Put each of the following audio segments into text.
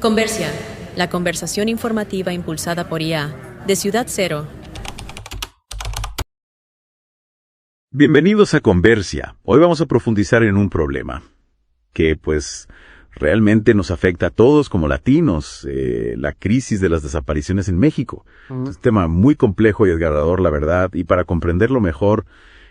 Conversia, la conversación informativa impulsada por IA, de Ciudad Cero. Bienvenidos a Conversia. Hoy vamos a profundizar en un problema que, realmente nos afecta a todos como latinos, la crisis de las desapariciones en México. Es un tema muy complejo y desgarrador, la verdad, y para comprenderlo mejor,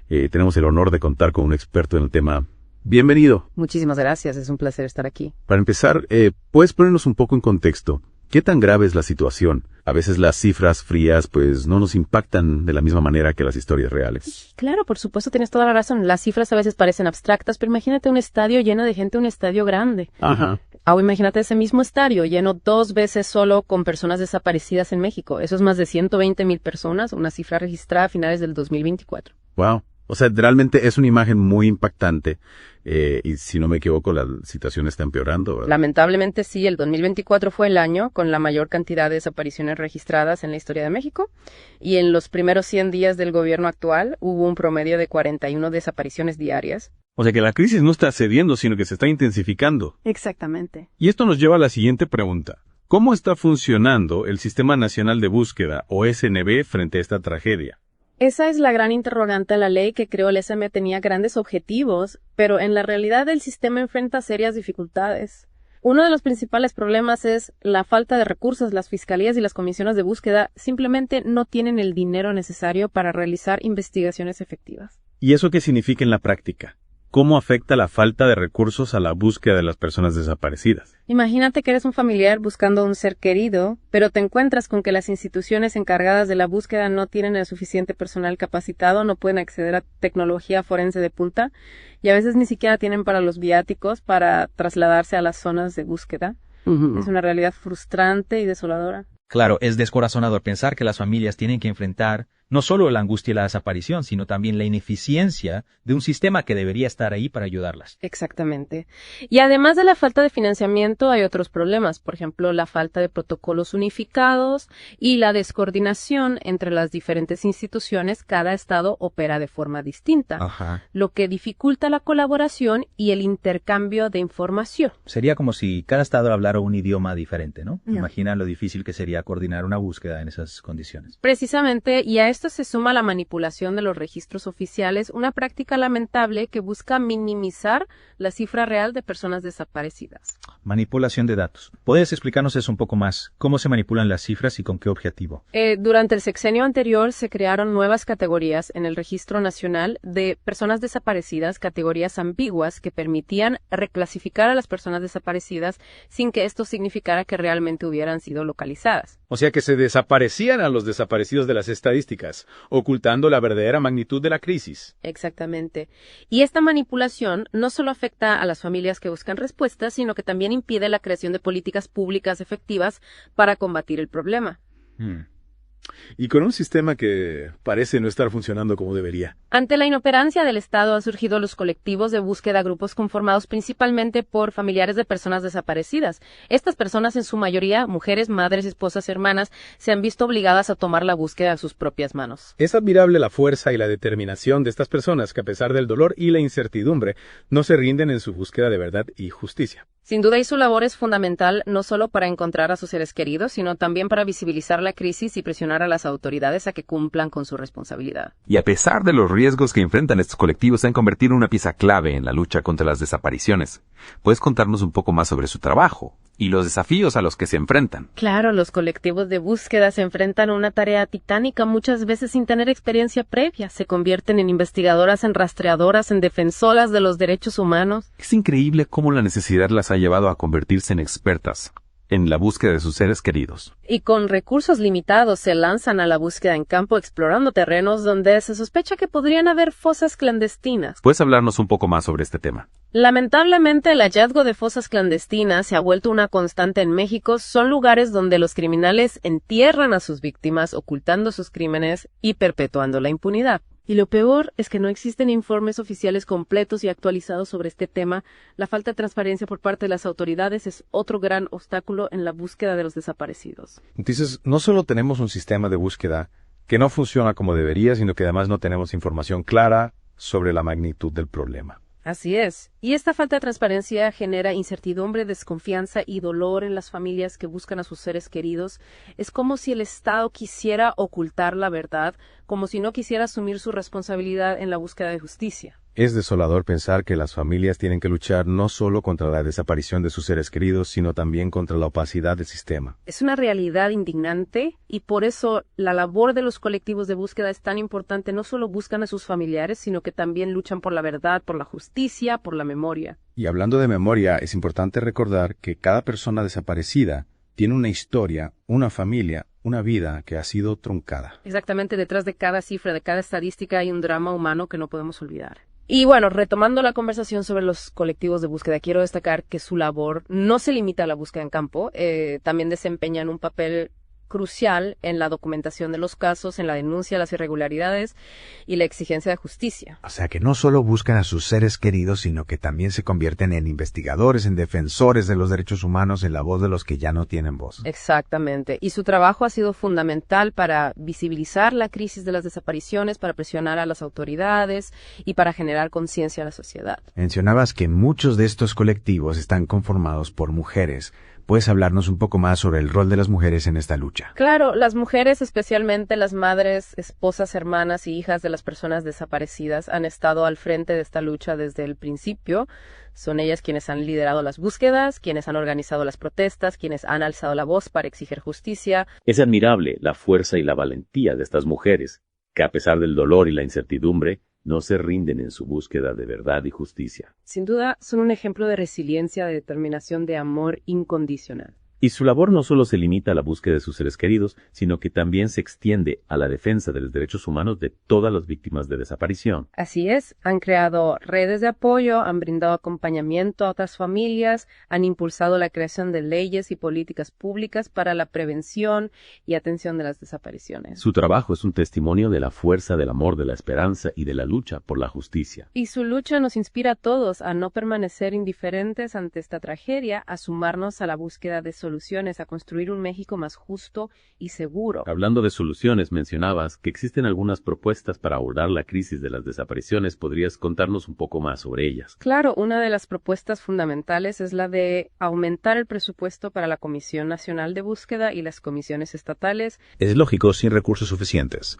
tenemos el honor de contar con un experto en el tema. Bienvenido. Muchísimas gracias, es un placer estar aquí. Para empezar, ¿puedes ponernos un poco en contexto? ¿Qué tan grave es la situación? A veces las cifras frías, no nos impactan de la misma manera que las historias reales. Claro, por supuesto, tienes toda la razón. Las cifras a veces parecen abstractas, pero imagínate un estadio lleno de gente, un estadio grande. Ajá. O imagínate ese mismo estadio lleno 2 veces solo con personas desaparecidas en México. Eso es más de 120,000 personas, una cifra registrada a finales del 2024. Wow. O sea, realmente es una imagen muy impactante y si no me equivoco, la situación está empeorando, ¿verdad? Lamentablemente sí, el 2024 fue el año con la mayor cantidad de desapariciones registradas en la historia de México y en los primeros 100 días del gobierno actual hubo un promedio de 41 desapariciones diarias. O sea que la crisis no está cediendo, sino que se está intensificando. Exactamente. Y esto nos lleva a la siguiente pregunta. ¿Cómo está funcionando el Sistema Nacional de Búsqueda, o SNB, frente a esta tragedia? Esa es la gran interrogante de la ley que creó el SM. Tenía grandes objetivos, pero en la realidad el sistema enfrenta serias dificultades. Uno de los principales problemas es la falta de recursos. Las fiscalías y las comisiones de búsqueda simplemente no tienen el dinero necesario para realizar investigaciones efectivas. ¿Y eso qué significa en la práctica? ¿Cómo afecta la falta de recursos a la búsqueda de las personas desaparecidas? Imagínate que eres un familiar buscando a un ser querido, pero te encuentras con que las instituciones encargadas de la búsqueda no tienen el suficiente personal capacitado, no pueden acceder a tecnología forense de punta y a veces ni siquiera tienen para los viáticos para trasladarse a las zonas de búsqueda. Es una realidad frustrante y desoladora. Claro, es descorazonador pensar que las familias tienen que enfrentar no solo la angustia y la desaparición, sino también la ineficiencia de un sistema que debería estar ahí para ayudarlas. Exactamente. Y además de la falta de financiamiento, hay otros problemas. Por ejemplo, la falta de protocolos unificados y la descoordinación entre las diferentes instituciones. Cada estado opera de forma distinta, lo que dificulta la colaboración y el intercambio de información. Sería como si cada estado hablara un idioma diferente, ¿no? Imagina lo difícil que sería coordinar una búsqueda en esas condiciones. Precisamente, y a esto se suma la manipulación de los registros oficiales, una práctica lamentable que busca minimizar la cifra real de personas desaparecidas. Manipulación de datos. ¿Puedes explicarnos eso un poco más? ¿Cómo se manipulan las cifras y con qué objetivo? Durante el sexenio anterior se crearon nuevas categorías en el Registro Nacional de Personas Desaparecidas, categorías ambiguas que permitían reclasificar a las personas desaparecidas sin que esto significara que realmente hubieran sido localizadas. O sea que se desaparecían a los desaparecidos de las estadísticas, ocultando la verdadera magnitud de la crisis. Exactamente. Y esta manipulación no solo afecta a las familias que buscan respuestas, sino que también impide la creación de políticas públicas efectivas para combatir el problema. Y con un sistema que parece no estar funcionando como debería. Ante la inoperancia del Estado han surgido los colectivos de búsqueda, grupos conformados principalmente por familiares de personas desaparecidas. Estas personas, en su mayoría mujeres, madres, esposas, hermanas, se han visto obligadas a tomar la búsqueda a sus propias manos. Es admirable la fuerza y la determinación de estas personas que, a pesar del dolor y la incertidumbre, no se rinden en su búsqueda de verdad y justicia. Sin duda, y su labor es fundamental no solo para encontrar a sus seres queridos, sino también para visibilizar la crisis y presionar a las autoridades a que cumplan con su responsabilidad. Y a pesar de los riesgos que enfrentan estos colectivos, se han convertido en una pieza clave en la lucha contra las desapariciones. ¿Puedes contarnos un poco más sobre su trabajo y los desafíos a los que se enfrentan? Claro, los colectivos de búsqueda se enfrentan a una tarea titánica, muchas veces sin tener experiencia previa. Se convierten en investigadoras, en rastreadoras, en defensoras de los derechos humanos. Es increíble cómo la necesidad las ha llevado a convertirse en expertas en la búsqueda de sus seres queridos. Y con recursos limitados se lanzan a la búsqueda en campo, explorando terrenos donde se sospecha que podrían haber fosas clandestinas. ¿Puedes hablarnos un poco más sobre este tema? Lamentablemente, el hallazgo de fosas clandestinas se ha vuelto una constante en México. Son lugares donde los criminales entierran a sus víctimas, ocultando sus crímenes y perpetuando la impunidad. Y lo peor es que no existen informes oficiales completos y actualizados sobre este tema. La falta de transparencia por parte de las autoridades es otro gran obstáculo en la búsqueda de los desaparecidos. Entonces, no solo tenemos un sistema de búsqueda que no funciona como debería, sino que además no tenemos información clara sobre la magnitud del problema. Así es. Y esta falta de transparencia genera incertidumbre, desconfianza y dolor en las familias que buscan a sus seres queridos. Es como si el Estado quisiera ocultar la verdad, como si no quisiera asumir su responsabilidad en la búsqueda de justicia. Es desolador pensar que las familias tienen que luchar no solo contra la desaparición de sus seres queridos, sino también contra la opacidad del sistema. Es una realidad indignante y por eso la labor de los colectivos de búsqueda es tan importante. No solo buscan a sus familiares, sino que también luchan por la verdad, por la justicia, por la memoria. Y hablando de memoria, es importante recordar que cada persona desaparecida tiene una historia, una familia, una vida que ha sido truncada. Exactamente, detrás de cada cifra, de cada estadística hay un drama humano que no podemos olvidar. Y bueno, retomando la conversación sobre los colectivos de búsqueda, quiero destacar que su labor no se limita a la búsqueda en campo, también desempeñan un papel crucial en la documentación de los casos, en la denuncia de las irregularidades y la exigencia de justicia. O sea que no solo buscan a sus seres queridos, sino que también se convierten en investigadores, en defensores de los derechos humanos, en la voz de los que ya no tienen voz. Exactamente. Y su trabajo ha sido fundamental para visibilizar la crisis de las desapariciones, para presionar a las autoridades y para generar conciencia a la sociedad. Mencionabas que muchos de estos colectivos están conformados por mujeres. ¿Puedes hablarnos un poco más sobre el rol de las mujeres en esta lucha? Claro, las mujeres, especialmente las madres, esposas, hermanas y hijas de las personas desaparecidas, han estado al frente de esta lucha desde el principio. Son ellas quienes han liderado las búsquedas, quienes han organizado las protestas, quienes han alzado la voz para exigir justicia. Es admirable la fuerza y la valentía de estas mujeres, que a pesar del dolor y la incertidumbre, no se rinden en su búsqueda de verdad y justicia. Sin duda, son un ejemplo de resiliencia, de determinación, de amor incondicional. Y su labor no solo se limita a la búsqueda de sus seres queridos, sino que también se extiende a la defensa de los derechos humanos de todas las víctimas de desaparición. Así es, han creado redes de apoyo, han brindado acompañamiento a otras familias, han impulsado la creación de leyes y políticas públicas para la prevención y atención de las desapariciones. Su trabajo es un testimonio de la fuerza del amor, de la esperanza y de la lucha por la justicia. Y su lucha nos inspira a todos a no permanecer indiferentes ante esta tragedia, a sumarnos a la búsqueda de soluciones, a construir un México más justo y seguro. Hablando de soluciones, mencionabas que existen algunas propuestas para abordar la crisis de las desapariciones. ¿Podrías contarnos un poco más sobre ellas? Claro, una de las propuestas fundamentales es la de aumentar el presupuesto para la Comisión Nacional de Búsqueda y las comisiones estatales. Es lógico, sin recursos suficientes.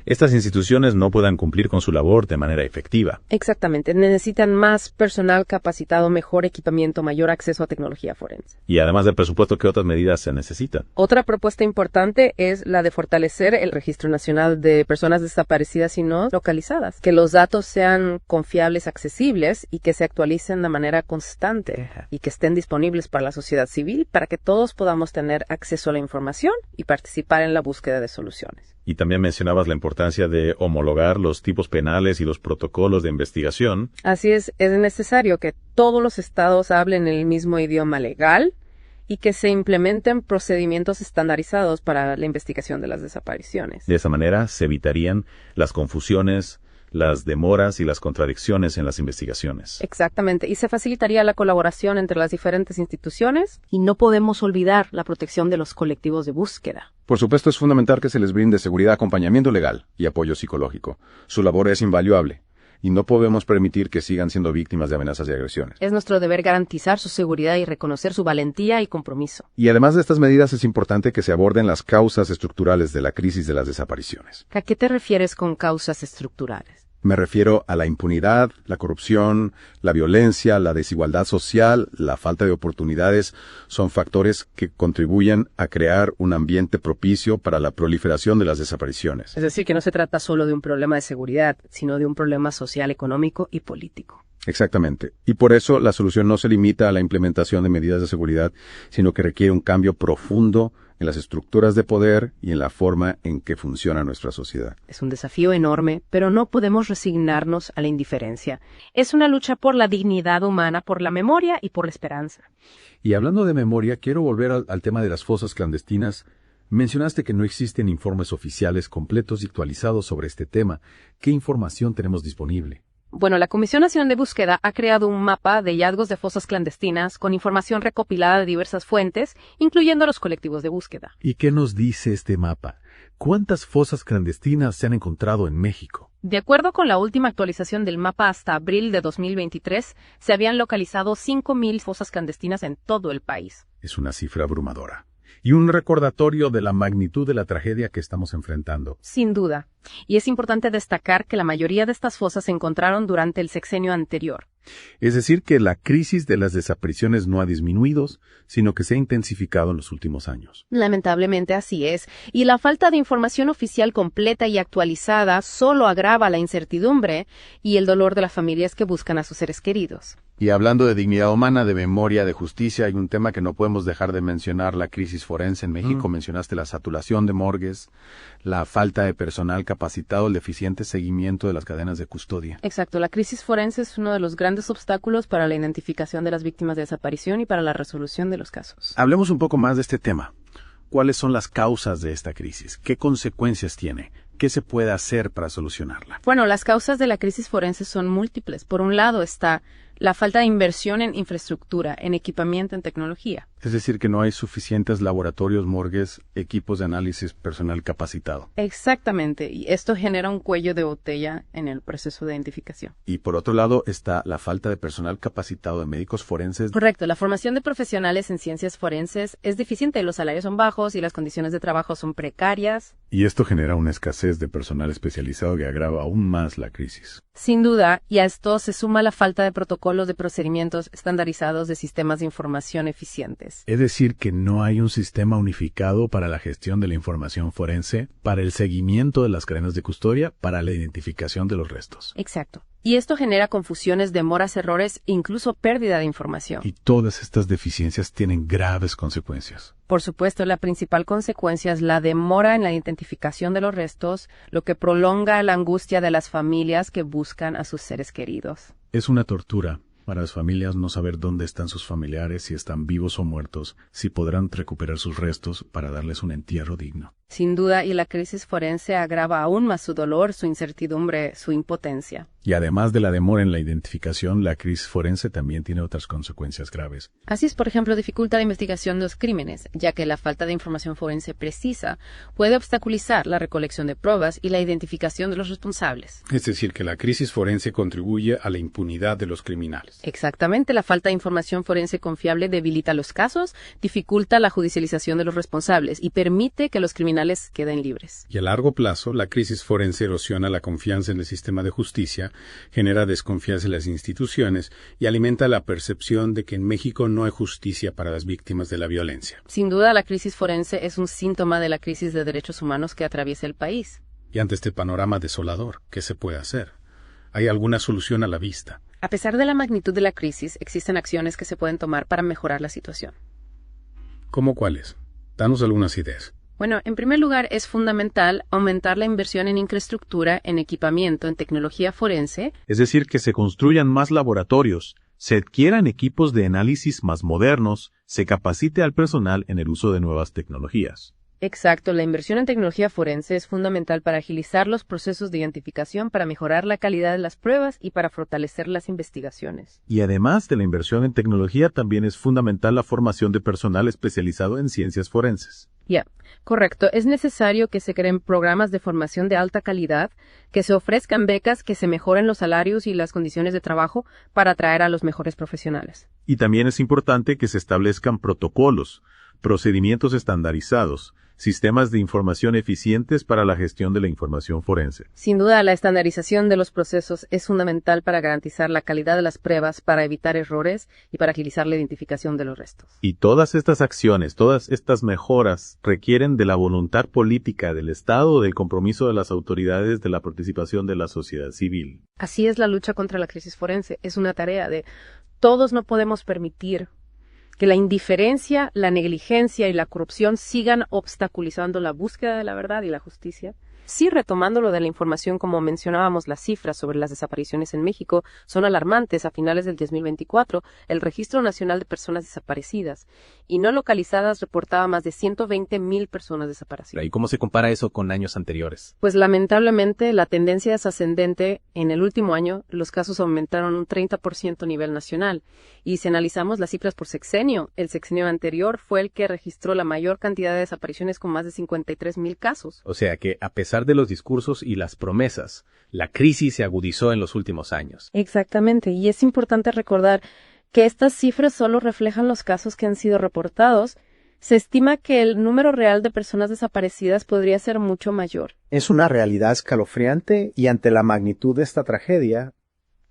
Estas instituciones no puedan cumplir con su labor de manera efectiva. Exactamente, necesitan más personal capacitado, mejor equipamiento, mayor acceso a tecnología forense. Y además del presupuesto, ¿qué otras medidas se necesitan? Otra propuesta importante es la de fortalecer el Registro Nacional de Personas Desaparecidas y No Localizadas, que los datos sean confiables, accesibles y que se actualicen de manera constante y que estén disponibles para la sociedad civil para que todos podamos tener acceso a la información y participar en la búsqueda de soluciones. Y también mencionabas la importancia de homologar los tipos penales y los protocolos de investigación. Así es necesario que todos los estados hablen el mismo idioma legal y que se implementen procedimientos estandarizados para la investigación de las desapariciones. De esa manera se evitarían las confusiones, las demoras y las contradicciones en las investigaciones. Exactamente, y se facilitaría la colaboración entre las diferentes instituciones y no podemos olvidar la protección de los colectivos de búsqueda. Por supuesto, es fundamental que se les brinde seguridad, acompañamiento legal y apoyo psicológico. Su labor es invaluable y no podemos permitir que sigan siendo víctimas de amenazas y agresiones. Es nuestro deber garantizar su seguridad y reconocer su valentía y compromiso. Y además de estas medidas, es importante que se aborden las causas estructurales de la crisis de las desapariciones. ¿A qué te refieres con causas estructurales? Me refiero a la impunidad, la corrupción, la violencia, la desigualdad social, la falta de oportunidades. Son factores que contribuyen a crear un ambiente propicio para la proliferación de las desapariciones. Es decir, que no se trata solo de un problema de seguridad, sino de un problema social, económico y político. Exactamente. Y por eso la solución no se limita a la implementación de medidas de seguridad, sino que requiere un cambio profundo en las estructuras de poder y en la forma en que funciona nuestra sociedad. Es un desafío enorme, pero no podemos resignarnos a la indiferencia. Es una lucha por la dignidad humana, por la memoria y por la esperanza. Y hablando de memoria, quiero volver al tema de las fosas clandestinas. Mencionaste que no existen informes oficiales completos y actualizados sobre este tema. ¿Qué información tenemos disponible? Bueno, la Comisión Nacional de Búsqueda ha creado un mapa de hallazgos de fosas clandestinas con información recopilada de diversas fuentes, incluyendo los colectivos de búsqueda. ¿Y qué nos dice este mapa? ¿Cuántas fosas clandestinas se han encontrado en México? De acuerdo con la última actualización del mapa hasta abril de 2023, se habían localizado 5.000 fosas clandestinas en todo el país. Es una cifra abrumadora. Y un recordatorio de la magnitud de la tragedia que estamos enfrentando. Sin duda. Y es importante destacar que la mayoría de estas fosas se encontraron durante el sexenio anterior. Es decir, que la crisis de las desapariciones no ha disminuido, sino que se ha intensificado en los últimos años. Lamentablemente así es. Y la falta de información oficial completa y actualizada solo agrava la incertidumbre y el dolor de las familias que buscan a sus seres queridos. Y hablando de dignidad humana, de memoria, de justicia, hay un tema que no podemos dejar de mencionar, la crisis forense en México. Mencionaste la saturación de morgues, la falta de personal capacitado, el deficiente seguimiento de las cadenas de custodia. Exacto, la crisis forense es uno de los grandes obstáculos para la identificación de las víctimas de desaparición y para la resolución de los casos. Hablemos un poco más de este tema. ¿Cuáles son las causas de esta crisis? ¿Qué consecuencias tiene? ¿Qué se puede hacer para solucionarla? Bueno, las causas de la crisis forense son múltiples. Por un lado está la falta de inversión en infraestructura, en equipamiento, en tecnología. Es decir, que no hay suficientes laboratorios, morgues, equipos de análisis, personal capacitado. Exactamente, y esto genera un cuello de botella en el proceso de identificación. Y por otro lado está la falta de personal capacitado de médicos forenses. Correcto, la formación de profesionales en ciencias forenses es deficiente, los salarios son bajos y las condiciones de trabajo son precarias. Y esto genera una escasez de personal especializado que agrava aún más la crisis. Sin duda, y a esto se suma la falta de protocolos de procedimientos estandarizados de sistemas de información eficientes. Es decir, que no hay un sistema unificado para la gestión de la información forense, para el seguimiento de las cadenas de custodia, para la identificación de los restos. Exacto. Y esto genera confusiones, demoras, errores e incluso pérdida de información. Y todas estas deficiencias tienen graves consecuencias. Por supuesto, la principal consecuencia es la demora en la identificación de los restos, lo que prolonga la angustia de las familias que buscan a sus seres queridos. Es una tortura para las familias no saber dónde están sus familiares, si están vivos o muertos, si podrán recuperar sus restos para darles un entierro digno. Sin duda, y la crisis forense agrava aún más su dolor, su incertidumbre, su impotencia. Y además de la demora en la identificación, la crisis forense también tiene otras consecuencias graves. Así es, por ejemplo, dificulta la investigación de los crímenes, ya que la falta de información forense precisa puede obstaculizar la recolección de pruebas y la identificación de los responsables. Es decir, que la crisis forense contribuye a la impunidad de los criminales. Exactamente, la falta de información forense confiable debilita los casos, dificulta la judicialización de los responsables y permite que los criminales queden libres. Y a largo plazo, la crisis forense erosiona la confianza en el sistema de justicia, genera desconfianza en las instituciones y alimenta la percepción de que en México no hay justicia para las víctimas de la violencia. Sin duda, la crisis forense es un síntoma de la crisis de derechos humanos que atraviesa el país. Y ante este panorama desolador, ¿qué se puede hacer? ¿Hay alguna solución a la vista? A pesar de la magnitud de la crisis, existen acciones que se pueden tomar para mejorar la situación. ¿Cómo cuáles? Danos algunas ideas. Bueno, en primer lugar, es fundamental aumentar la inversión en infraestructura, en equipamiento, en tecnología forense. Es decir, que se construyan más laboratorios, se adquieran equipos de análisis más modernos, se capacite al personal en el uso de nuevas tecnologías. Exacto, la inversión en tecnología forense es fundamental para agilizar los procesos de identificación, para mejorar la calidad de las pruebas y para fortalecer las investigaciones. Y además de la inversión en tecnología, también es fundamental la formación de personal especializado en ciencias forenses. Correcto. Es necesario que se creen programas de formación de alta calidad, que se ofrezcan becas, que se mejoren los salarios y las condiciones de trabajo para atraer a los mejores profesionales. Y también es importante que se establezcan protocolos, procedimientos estandarizados, sistemas de información eficientes para la gestión de la información forense. Sin duda, la estandarización de los procesos es fundamental para garantizar la calidad de las pruebas, para evitar errores y para agilizar la identificación de los restos. Y todas estas acciones, todas estas mejoras requieren de la voluntad política del Estado, del compromiso de las autoridades, de la participación de la sociedad civil. Así es la lucha contra la crisis forense. Es una tarea de todos. No podemos permitir que la indiferencia, la negligencia y la corrupción sigan obstaculizando la búsqueda de la verdad y la justicia. Sí, retomando lo de la información, como mencionábamos, las cifras sobre las desapariciones en México son alarmantes. A finales del 2024, el Registro Nacional de Personas Desaparecidas y No Localizadas reportaba más de 120,000 personas desaparecidas. ¿Y cómo se compara eso con años anteriores? Pues lamentablemente la tendencia es ascendente. En el último año los casos aumentaron un 30% a nivel nacional. Y si analizamos las cifras por sexenio, el sexenio anterior fue el que registró la mayor cantidad de desapariciones con más de 53,000 casos. O sea que a pesar pesar de los discursos y las promesas, la crisis se agudizó en los últimos años. Exactamente, y es importante recordar que estas cifras solo reflejan los casos que han sido reportados. Se estima que el número real de personas desaparecidas podría ser mucho mayor. Es una realidad escalofriante y ante la magnitud de esta tragedia,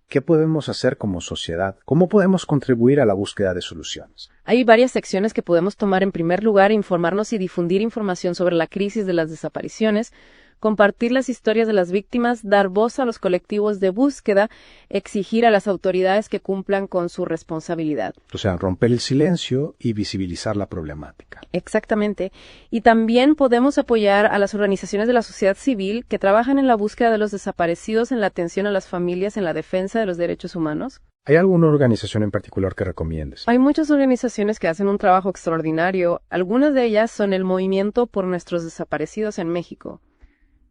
¿qué podemos hacer como sociedad? ¿Cómo podemos contribuir a la búsqueda de soluciones? Hay varias secciones que podemos tomar. En primer lugar, informarnos y difundir información sobre la crisis de las desapariciones, compartir las historias de las víctimas, dar voz a los colectivos de búsqueda, exigir a las autoridades que cumplan con su responsabilidad. O sea, romper el silencio y visibilizar la problemática. Exactamente. Y también podemos apoyar a las organizaciones de la sociedad civil que trabajan en la búsqueda de los desaparecidos, en la atención a las familias, en la defensa de los derechos humanos. ¿Hay alguna organización en particular que recomiendes? Hay muchas organizaciones que hacen un trabajo extraordinario. Algunas de ellas son el Movimiento por Nuestros Desaparecidos en México,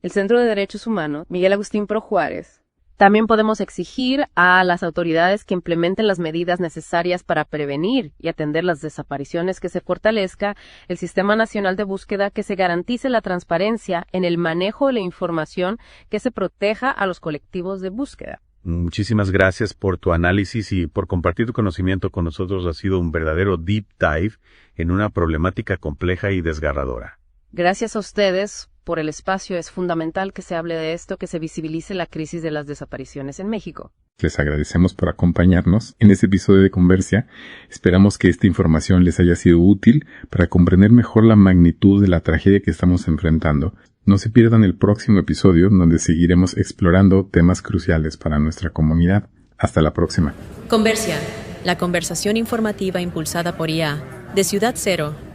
el Centro de Derechos Humanos, Miguel Agustín Pro Juárez. También podemos exigir a las autoridades que implementen las medidas necesarias para prevenir y atender las desapariciones, que se fortalezca el Sistema Nacional de Búsqueda, que se garantice la transparencia en el manejo de la información, que se proteja a los colectivos de búsqueda. Muchísimas gracias por tu análisis y por compartir tu conocimiento con nosotros. Ha sido un verdadero deep dive en una problemática compleja y desgarradora. Gracias a ustedes por el espacio. Es fundamental que se hable de esto, que se visibilice la crisis de las desapariciones en México. Les agradecemos por acompañarnos en este episodio de Conversia. Esperamos que esta información les haya sido útil para comprender mejor la magnitud de la tragedia que estamos enfrentando. No se pierdan el próximo episodio, donde seguiremos explorando temas cruciales para nuestra comunidad. Hasta la próxima. Conversia, la conversación informativa impulsada por IA, de Ciudad Cero.